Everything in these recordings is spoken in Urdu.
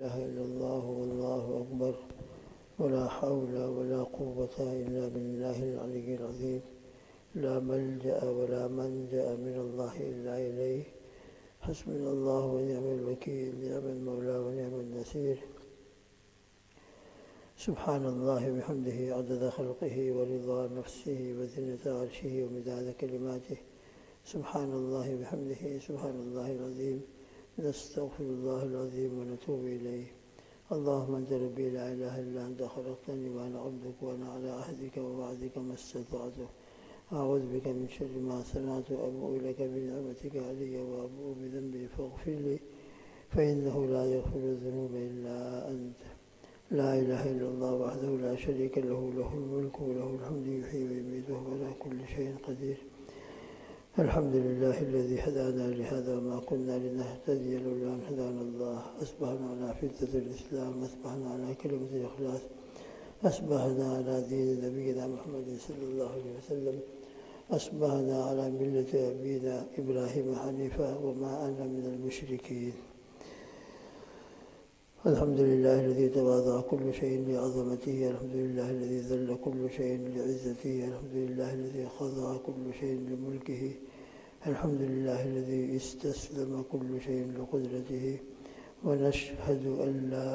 إله إلا الله والله أكبر ولا حول ولا قوة إلا بالله العلي العظيم لا ملجأ ولا منجأ من الله إلا إليه حسبنا الله ونعم الوكيل نعم المولى ونعم النصير سبحان الله بحمده عدد خلقه ورضا نفسه وزنة عرشه ومداد كلماته سبحان الله بحمده سبحان الله العظيم نستغفر الله العظيم ونتوب إليه اللهم أنت ربي لا إله إلا أنت خلقتني وأنا عبدك وأنا على عهدك ووعدك ما استطعت أعوذ بك من شر ما صنعت أبوء لك بنعمتك علي وأبوء بذنبي فاغفر لي فإنه لا يغفر الذنوب إلا أنت لا إله إلا الله وحده لا شريك له له الملك وله الحمد يحيي ويميت وهو على كل شيء قدير الحمد لله الذي هدانا لهذا وما كنا لنهتدي لولا أن هدانا الله أصبحنا على فطرة الإسلام أصبحنا على كلمة الإخلاص أصبحنا على دين نبينا محمد صلى الله عليه وسلم أصبحنا على ملة أبينا إبراهيم حنيفا وما أنا من المشركين الحمد لله الذي تواضع كل شيء لعظمته الحمد لله الذي ذل كل شيء لعزته الحمد لله الذي خضع كل شيء لملكه الحمد لله الذي استسلم كل شيء لقدرته ونشهد أن لا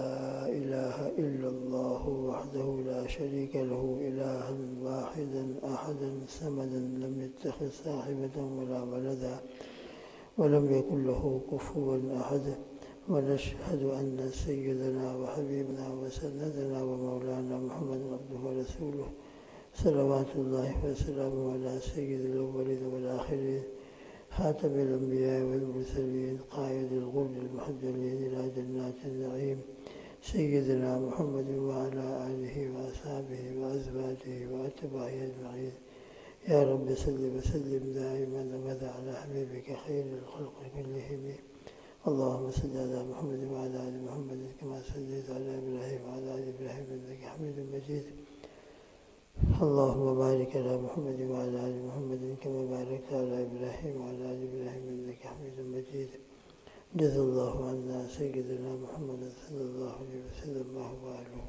إله إلا الله وحده لا شريك له إلها واحدا أحدا صمدا لم يتخذ صاحبة ولا ولدا ولم يكن له كفوا أحد ونشهد أن سيدنا وحبيبنا وسندنا ومولانا محمد عبده ورسوله صلوات الله وسلامه على سيد الأولين والآخرين خاتم الأنبياء والمرسلين قائد الغر المحجلين إلى جنات النعيم سيدنا محمد وعلى آله وأصحابه وأزواجه وأتباعه أجمعين يا رب صل وسلم دائما أبدا على حبيبك خير الخلق كلهم اللهم صل على محمد وعلى آل محمد كما صليت على إبراهيم وعلى آل إبراهيم إنك حميد مجيد اللهم بارك على محمد وعلى آل محمد كما باركت على إبراهيم وعلى آل إبراهيم إنك حميد مجيد جزا الله عنا سيدنا محمد صلى الله عليه وسلم ما هو أهله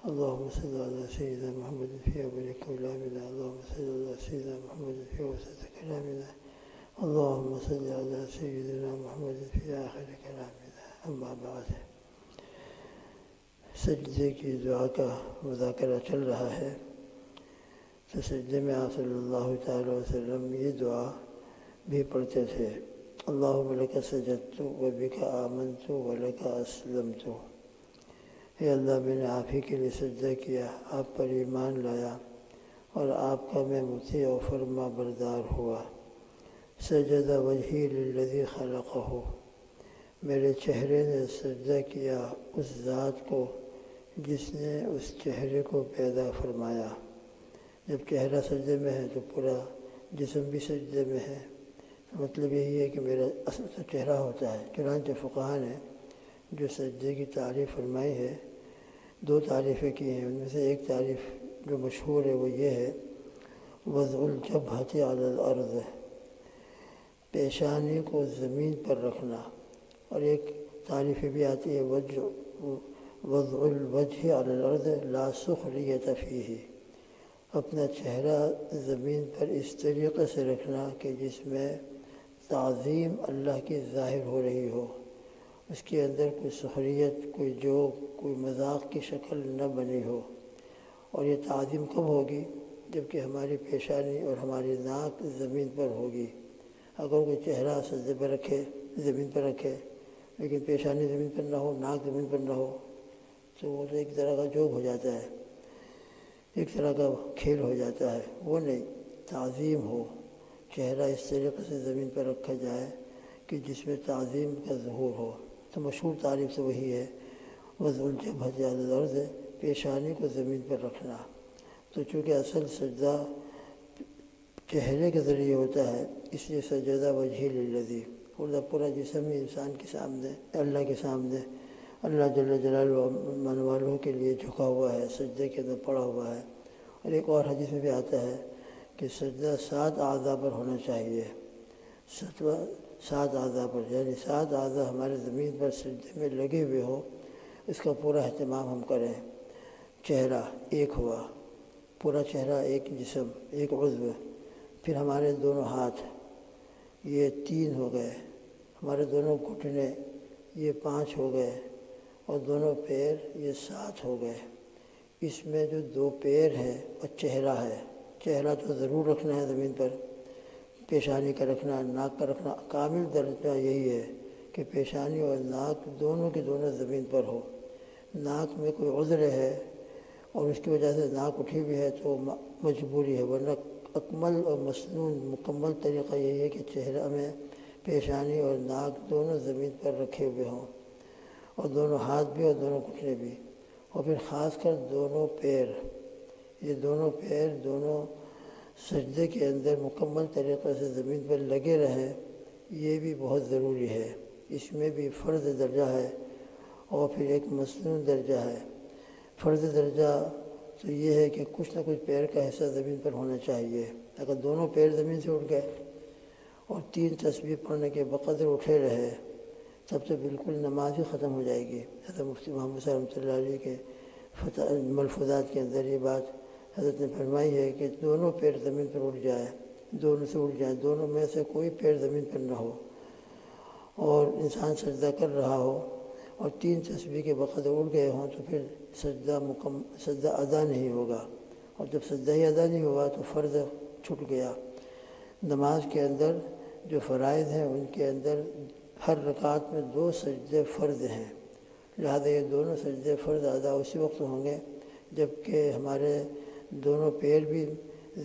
اللهم صل على سيدنا محمد في أول كلامنا اللهم صل على سيدنا محمد في وسط كلامنا اللهم صل على سيدنا محمد في آخر كلامنا أما بعد سجدے کی دعا کا مذاکرہ چل رہا ہے تو سجدے میں آپ صلی اللہ تعالی وسلم یہ دعا بھی پڑھتے تھے اللہم لک سجدت و بک آمنت و لک اسلمت اے اللہ میں نے آپ ہی کے لیے سجدہ کیا آپ پر ایمان لایا اور آپ کا میں مطیع و فرما بردار ہوا سجد وجہی للذی خلقہ میرے چہرے نے سجدہ کیا اس ذات کو جس نے اس چہرے کو پیدا فرمایا جب چہرہ سجدے میں ہے تو پورا جسم بھی سجدے میں ہے مطلب یہی ہے کہ میرا اصل تو چہرہ ہوتا ہے چنانچہ فقہاء نے جو سجدے کی تعریف فرمائی ہے دو تعریفیں کی ہیں ان میں سے ایک تعریف جو مشہور ہے وہ یہ ہے وضع الجبہۃ علی الارض پیشانی کو زمین پر رکھنا اور ایک تعریف بھی آتی ہے وضع الوجہ علی الارض لا سخریۃ فیہ اپنا چہرہ زمین پر اس طریقے سے رکھنا کہ جس میں تعظیم اللہ کی ظاہر ہو رہی ہو اس کے اندر کوئی سخریت کوئی جوک کوئی مذاق کی شکل نہ بنی ہو اور یہ تعظیم کب ہوگی جب کہ ہماری پیشانی اور ہماری ناک زمین پر ہوگی اگر کوئی چہرہ سجدے پر رکھے زمین پر رکھے لیکن پیشانی زمین پر نہ ہو ناک زمین پر نہ ہو تو وہ تو ایک طرح کا جوک ہو جاتا ہے ایک طرح کا کھیل ہو جاتا ہے وہ نہیں تعظیم ہو چہرہ اس طریقے سے زمین پر رکھا جائے کہ جس میں تعظیم کا ظہور ہو تو مشہور تعریف سے وہی ہے وضع الجبہۃ علی الارض پیشانی کو زمین پر رکھنا تو چونکہ اصل سجدہ چہرے کے ذریعے ہوتا ہے اس لیے سجدہ وجہی للذی پورا جسم ہی انسان کے سامنے اللہ کے سامنے اللہ جل جلالہ من والوں کے لیے جھکا ہوا ہے سجدے کے اندر پڑا ہوا ہے اور ایک اور حدیث میں بھی آتا ہے کہ سجدہ 7 اعضاء پر ہونا چاہیے 7 اعضاء پر یعنی 7 اعضاء ہمارے زمین پر سجدے میں لگے ہوئے ہوں اس کا پورا اہتمام ہم کریں۔ چہرہ ایک ہوا، پورا چہرہ ایک جسم، ایک عضو۔ پھر ہمارے دونوں ہاتھ، یہ 3 ہو گئے۔ ہمارے دونوں گھٹنے، یہ 5 ہو گئے، اور دونوں پیر، یہ 7 ہو گئے۔ اس میں جو 2 پیر ہے وہ چہرہ ہے۔ چہرہ تو ضرور رکھنا ہے زمین پر، پیشانی کا رکھنا، ناک کا رکھنا۔ کامل درجہ یہی ہے کہ پیشانی اور ناک دونوں کے دونوں زمین پر ہو۔ ناک میں کوئی عذر ہے اور اس کی وجہ سے ناک اٹھی بھی ہے تو مجبوری ہے، ورنہ اکمل اور مسنون مکمل طریقہ یہی ہے کہ چہرہ میں پیشانی اور ناک دونوں زمین پر رکھے ہوئے ہوں، اور دونوں ہاتھ بھی اور دونوں گھٹنے بھی، اور پھر خاص کر دونوں پیر، یہ دونوں پیر دونوں سجدے کے اندر مکمل طریقے سے زمین پر لگے رہیں، یہ بھی بہت ضروری ہے۔ اس میں بھی فرض درجہ ہے اور پھر ایک مسنون درجہ ہے۔ فرض درجہ تو یہ ہے کہ کچھ نہ کچھ پیر کا حصہ زمین پر ہونا چاہیے۔ اگر دونوں پیر زمین سے اٹھ گئے اور 3 تسبیح پڑھنے کے بقدر اٹھے رہے تب تو بالکل نماز ہی ختم ہو جائے گی۔ حضرت مفتی محمد صاحب رحمۃ اللہ علیہ کے ملفوظات کے اندر یہ بات حضرت نے فرمائی ہے کہ دونوں پیر زمین پر اٹھ جائے، دونوں سے اٹھ جائیں، دونوں میں سے کوئی پیر زمین پر نہ ہو، اور انسان سجدہ کر رہا ہو اور 3 تسبیح کے بقدر اٹھ گئے ہوں تو پھر سجدہ ادا نہیں ہوگا، اور جب سجدہ ہی ادا نہیں ہوا تو فرض چھوٹ گیا۔ نماز کے اندر جو فرائض ہیں ان کے اندر ہر رکعت میں 2 سجدے فرض ہیں، لہذا یہ دونوں سجدے فرض ادا اسی وقت ہوں گے جب کہ ہمارے دونوں پیر بھی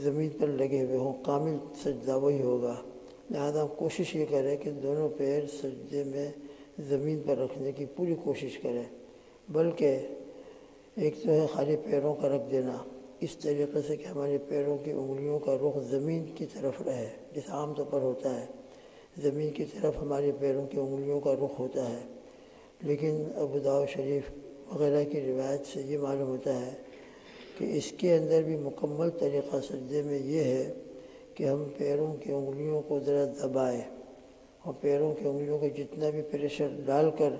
زمین پر لگے ہوئے ہوں، کامل سجدہ وہی ہوگا۔ لہذا ہم کوشش یہ کریں کہ دونوں پیر سجدے میں زمین پر رکھنے کی پوری کوشش کریں، بلکہ ایک تو ہے خالی پیروں کا رکھ دینا اس طریقے سے کہ ہمارے پیروں کی انگلیوں کا رخ زمین کی طرف رہے، جس عام طور پر ہوتا ہے زمین کی طرف ہمارے پیروں کی انگلیوں کا رخ ہوتا ہے، لیکن ابو داؤد شریف وغیرہ کی روایت سے یہ معلوم ہوتا ہے کہ اس کے اندر بھی مکمل طریقہ سجدے میں یہ ہے کہ ہم پیروں کی انگلیوں کو ذرا دبائیں، اور پیروں کی انگلیوں کو جتنا بھی پریشر ڈال کر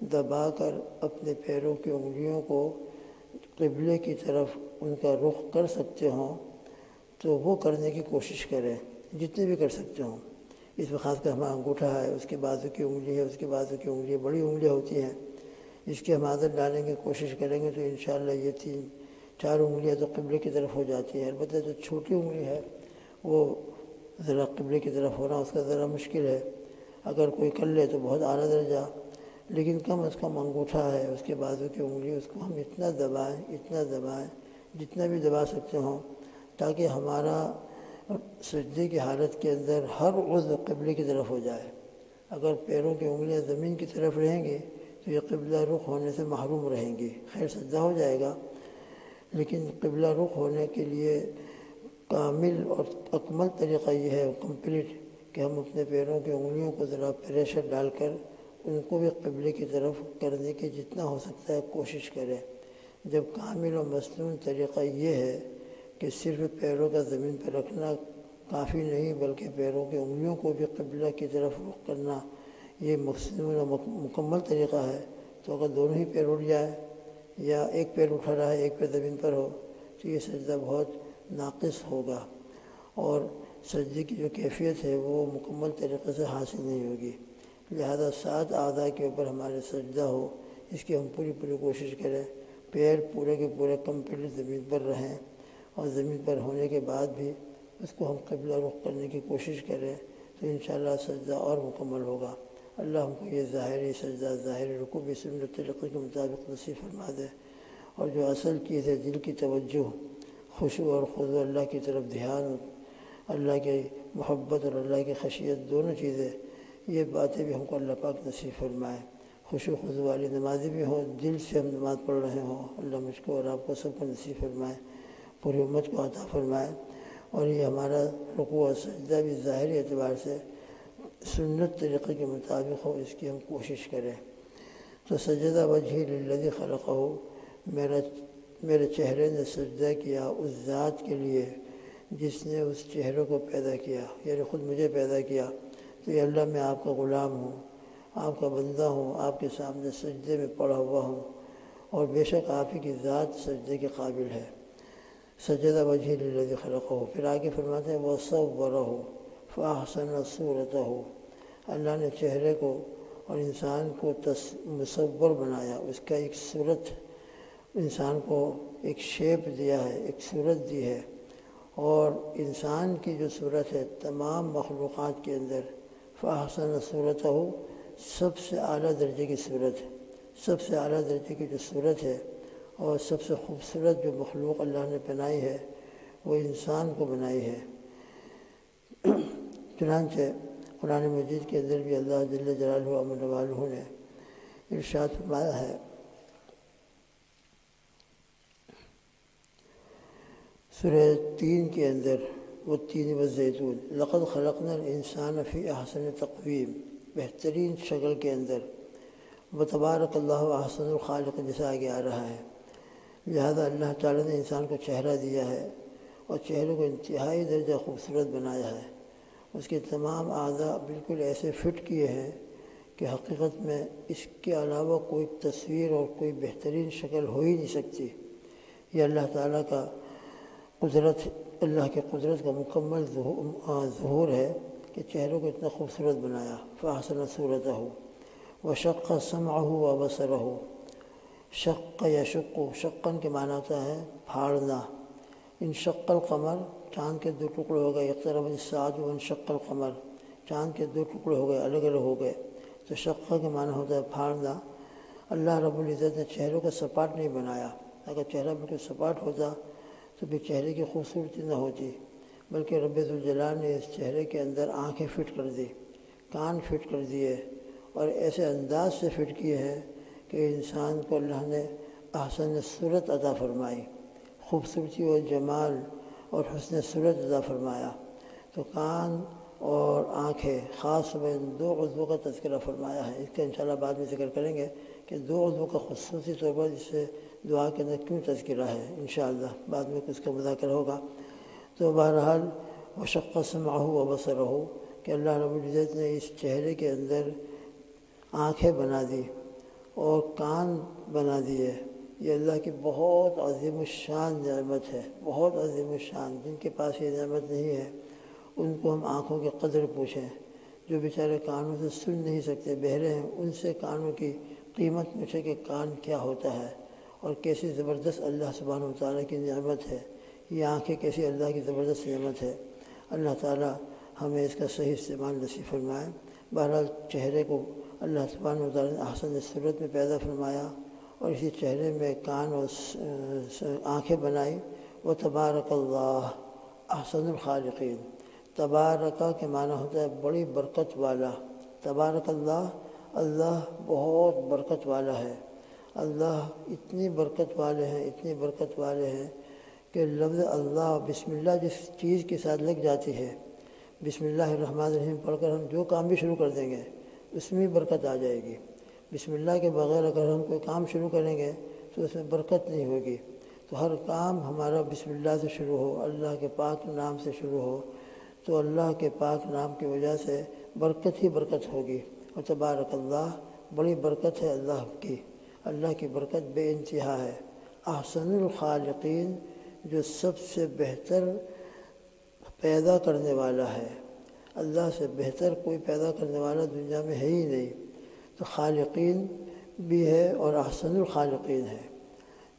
دبا کر اپنے پیروں کی انگلیوں کو قبلے کی طرف ان کا رخ کر سکتے ہوں تو وہ کرنے کی کوشش کریں، جتنے بھی کر سکتے ہوں۔ اس میں خاص کر ہمارا انگوٹھا ہے، اس کے بازو کی انگلی ہے، اس کے بازو کی انگلی ہے، بڑی انگلیاں ہوتی ہیں، اس کی ہم عادت ڈالنے کی کوشش کریں گے تو انشاءاللہ یہ 3-4 انگلیاں تو قبلے کی طرف ہو جاتی ہیں۔ البتہ جو چھوٹی انگلی ہے وہ ذرا قبلے کی طرف ہونا اس کا ذرا مشکل ہے، اگر کوئی کر لے تو بہت اعلیٰ درجہ، لیکن کم از کم انگوٹھا ہے، اس کے بازو کی انگلی، اس کو ہم اتنا دبائیں جتنا بھی دبا سکتے ہوں، تاکہ ہمارا سجدے کی حالت کے اندر ہر عضو قبلے کی طرف ہو جائے۔ اگر پیروں کی انگلیاں زمین کی طرف رہیں گی تو یہ قبلہ رخ ہونے سے محروم رہیں گی، خیر سجدہ ہو جائے گا، لیکن قبلہ رخ ہونے کے لیے کامل اور اکمل طریقہ یہ ہے کمپلیٹ کہ ہم اپنے پیروں کی انگلیوں کو ذرا پریشر ڈال کر ان کو بھی قبلے کی طرف کرنے کی جتنا ہو سکتا ہے کوشش کریں۔ جب کامل و مسنون طریقہ یہ ہے کہ صرف پیروں کا زمین پر رکھنا کافی نہیں بلکہ پیروں کی انگلیوں کو بھی قبلہ کی طرف رخ کرنا یہ مسنون و مکمل طریقہ ہے، تو اگر دونوں ہی پیر اٹھ جائے یا ایک پیر اٹھا رہا ہے ایک پیر زمین پر ہو تو یہ سجدہ بہت ناقص ہوگا، اور سجدے کی جو کیفیت ہے وہ مکمل طریقے سے حاصل نہیں ہوگی۔ لہذا 7 اعضاء کے اوپر ہمارے سجدہ ہو، اس کی ہم پوری کوشش کریں، پیر پورے کے پورے کمپلیٹ زمین پر رہیں، اور زمین پر ہونے کے بعد بھی اس کو ہم قبلہ رخ کرنے کی کوشش کریں تو انشاءاللہ سجدہ اور مکمل ہوگا۔ اللہ ہم کو یہ ظاہری سجدہ، ظاہری رکوع بھی سنت طریقے کے مطابق نصیب فرما دے، اور جو اصل چیز ہے دل کی توجہ، خشوع اور خضوع، اللہ کی طرف دھیان، اللہ کی محبت اور اللہ کی خشیت، دونوں چیزیں، یہ باتیں بھی ہم کو اللہ پاک نصیب فرمائے۔ خشوع خضوع والی نمازی بھی ہوں، دل سے ہم نماز پڑھ رہے ہوں، اللہ مجھ کو اور آپ کو سب کو نصیب فرمائے، پوری امت کو عطا فرمائے، اور یہ ہمارا رکوع اور سجدہ بھی ظاہری اعتبار سے سنت طریقے کے مطابق ہو، اس کی ہم کوشش کریں۔ تو سجدہ وجہی للذی خلقہ، میرے چہرے نے سجدہ کیا اس ذات کے لیے جس نے اس چہرے کو پیدا کیا، یعنی خود مجھے پیدا کیا، تو یہ اللہ میں آپ کا غلام ہوں، آپ کا بندہ ہوں، آپ کے سامنے سجدے میں پڑا ہوا ہوں، اور بے شک آپ ہی کی ذات سجدے کے قابل ہے۔ سجدہ وجہ للذی خلقہ، پھر آگے فرماتے ہیں وصورہ فاحسن صورتہ، اللہ نے چہرے کو اور انسان کو مصور بنایا، اس کا ایک صورت، انسان کو ایک شیپ دیا ہے، ایک صورت دی ہے۔ اور انسان کی جو صورت ہے تمام مخلوقات کے اندر فاحسن صورتہ، سب سے اعلیٰ درجے کی صورت ہے، سب سے اعلیٰ درجے کی جو صورت ہے اور سب سے خوبصورت جو مخلوق اللہ نے بنائی ہے وہ انسان کو بنائی ہے۔ چنانچہ قرآن مجید کے اندر بھی اللہ جل جلالہ و عز والہ نے ارشاد فرمایا ہے، سورہ 3 کے اندر والتین والزیتون لقد خلقنا الانسان فی احسن تقویم، بہترین شکل کے اندر، وتبارک اللہ احسن الخالق جیسا آگے آ رہا ہے۔ لہذا اللہ تعالیٰ نے انسان کو چہرہ دیا ہے اور چہرے کو انتہائی درجہ خوبصورت بنایا ہے، اس کے تمام اعضاء بالکل ایسے فٹ کیے ہیں کہ حقیقت میں اس کے علاوہ کوئی تصویر اور کوئی بہترین شکل ہو ہی نہیں سکتی۔ یہ اللہ تعالیٰ کا قدرت، اللہ کی قدرت کا مکمل ظہور ہے کہ چہروں کو اتنا خوبصورت بنایا۔ فاحسن صورتہ وشق سمعہ وبصرہ، شق یشق، شقن کے معنی ہوتا ہے پھاڑنا۔ انشق القمر، چاند کے 2 ٹکڑے ہو گئے، اقتربت الساعۃ وانشق القمر، چاند کے 2 ٹکڑے ہو گئے، الگ الگ ہو گئے، تو شق کے معنی ہوتا ہے پھاڑنا۔ اللہ رب العزت نے چہروں کو سپاٹ نہیں بنایا، اگر چہرہ بالکل سپاٹ ہوتا تو پھر چہرے کی خوبصورتی نہ ہوتی، بلکہ رب ذوالجلال نے اس چہرے کے اندر آنکھیں فٹ کر دی، کان فٹ کر دیے، اور ایسے انداز سے فٹ کیے ہیں کہ انسان کو اللہ نے احسن صورت عطا فرمائی، خوبصورتی اور جمال اور حسن صورت عطا فرمایا۔ تو کان اور آنکھیں خاص میں 2 عضووں کا تذکرہ فرمایا ہے، اس کا انشاءاللہ بعد میں ذکر کریں گے کہ 2 عضووں کا خصوصی طور پر اس سے دعا کے اندر کیوں تذکرہ ہے، انشاءاللہ بعد میں اس کا مذاکرہ ہوگا۔ تو بہرحال وشق سمعہ وبصرہ، کہ اللہ رب العزت نے اس چہرے کے اندر آنکھیں بنا دی اور کان بنا دیے، یہ اللہ کی بہت عظیم الشان نعمت ہے، بہت عظیم الشان۔ جن کے پاس یہ نعمت نہیں ہے ان کو ہم آنکھوں کی قدر پوچھیں، جو بیچارے کانوں سے سن نہیں سکتے، بہرے ہیں، ان سے کانوں کی قیمت پوچھیں کہ کان کیا ہوتا ہے اور کیسی زبردست اللہ سبحانہ و تعالیٰ کی نعمت ہے، یہ آنکھیں کیسی اللہ کی زبردست نعمت ہے۔ اللہ تعالیٰ ہمیں اس کا صحیح استعمال نصیب فرمائے۔ بہرحال چہرے کو اللہ سبحانہ و تعالیٰ نے احسن صورت میں پیدا فرمایا اور اسی چہرے میں کان اور آنکھیں بنائی۔ وتبارک اللہ احسن الخالقین، تبارکہ کے معنی ہوتا ہے بڑی برکت والا، تبارک اللہ، اللہ بہت برکت والا ہے، اللہ اتنی برکت والے ہیں، اتنی برکت والے ہیں کہ لفظ اللہ، بسم اللہ جس چیز کے ساتھ لگ جاتی ہے، بسم اللہ الرحمن الرحیم پڑھ کر ہم جو کام بھی شروع کر دیں گے اس میں برکت آ جائے گی۔ بسم اللہ کے بغیر اگر ہم کوئی کام شروع کریں گے تو اس میں برکت نہیں ہوگی۔ تو ہر کام ہمارا بسم اللہ سے شروع ہو، اللہ کے پاک نام سے شروع ہو، تو اللہ کے پاک نام کی وجہ سے برکت ہی برکت ہوگی۔ اور تبارک اللہ، بڑی برکت ہے اللہ کی برکت بے انتہا ہے۔ احسن الخالقین، جو سب سے بہتر پیدا کرنے والا ہے، اللہ سے بہتر کوئی پیدا کرنے والا دنیا میں ہے ہی نہیں۔ تو خالقین بھی ہے اور احسن الخالقین ہے،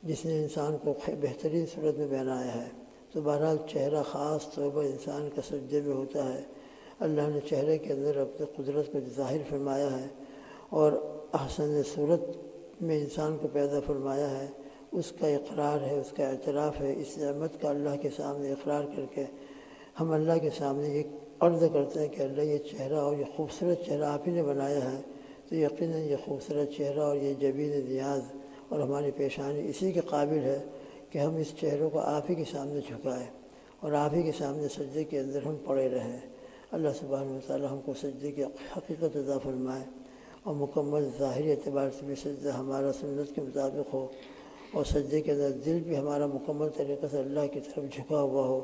جس نے انسان کو بہترین صورت میں بنایا ہے۔ تو بہرحال چہرہ خاص طور پر انسان کا سجدے میں ہوتا ہے، اللہ نے چہرے کے اندر اپنے قدرت کو ظاہر فرمایا ہے اور احسن صورت میں انسان کو پیدا فرمایا ہے، اس کا اقرار ہے، اس کا اعتراف ہے۔ اس نعمت کا اللہ کے سامنے اقرار کر کے ہم اللہ کے سامنے یہ عرض کرتے ہیں کہ اللہ یہ چہرہ اور یہ خوبصورت چہرہ آپ ہی نے بنایا ہے، تو یقیناً یہ خوبصورت چہرہ اور یہ جبین نیاز اور ہماری پیشانی اسی کے قابل ہے کہ ہم اس چہروں کو آپ ہی کے سامنے جھکائیں اور آپ ہی کے سامنے سجدے کے اندر ہم پڑے رہیں۔ اللہ سبحانہ و تعالیٰ ہم کو سجدے کی حقیقت عطا فرمائے اور مکمل ظاہری اعتبار سے بھی سجدہ ہمارا سنت کے مطابق ہو، اور سجدے کے اندر دل بھی ہمارا مکمل طریقے سے اللہ کی طرف جھکا ہوا ہو،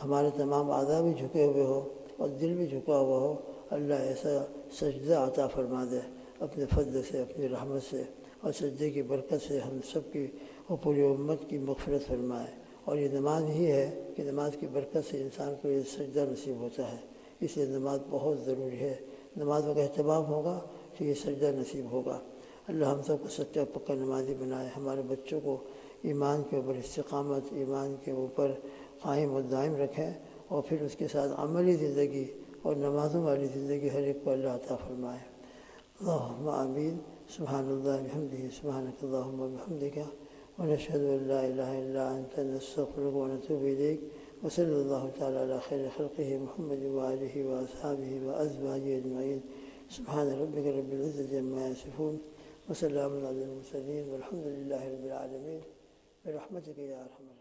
ہمارے تمام اعضاء بھی جھکے ہوئے ہو اور دل بھی جھکا ہوا ہو۔ اللہ ایسا سجدہ عطا فرما دے اپنے فضل سے، اپنی رحمت سے، اور سجدے کی برکت سے ہم سب کی اور پوری امت کی مغفرت فرمائے۔ اور یہ نماز ہی ہے کہ نماز کی برکت سے انسان کو یہ سجدہ نصیب ہوتا ہے، اس لیے نماز بہت ضروری ہے۔ نماز کا اہتمام ہوگا تو یہ سجدہ نصیب ہوگا۔ اللہ ہم سب کو سچا پکا نمازی بنائے، ہمارے بچوں کو ایمان کے اوپر استقامت، ایمان کے اوپر قائم و دائم رکھیں، اور پھر اس کے ساتھ عملی زندگی اور نمازوں والی زندگی ہر ایک کو اللہ عطا فرمائے۔ اللہم آمین۔ سبحان اللہ بحمدہ، سبحانک اللہم وبحمدک، ونشہد ان لا الہ الا انت، نستغفرک ونتوب الیک، وصلی اللہ تعالی علی خیر خلقہ محمد وآلہ واصحابہ وازواجہ اجمعین۔ سبحان ربک رب العزۃ عما یصفون، وسلام علی المرسلین، والحمد للہ رب العالمین، برحمتک یا ارحم الراحمین۔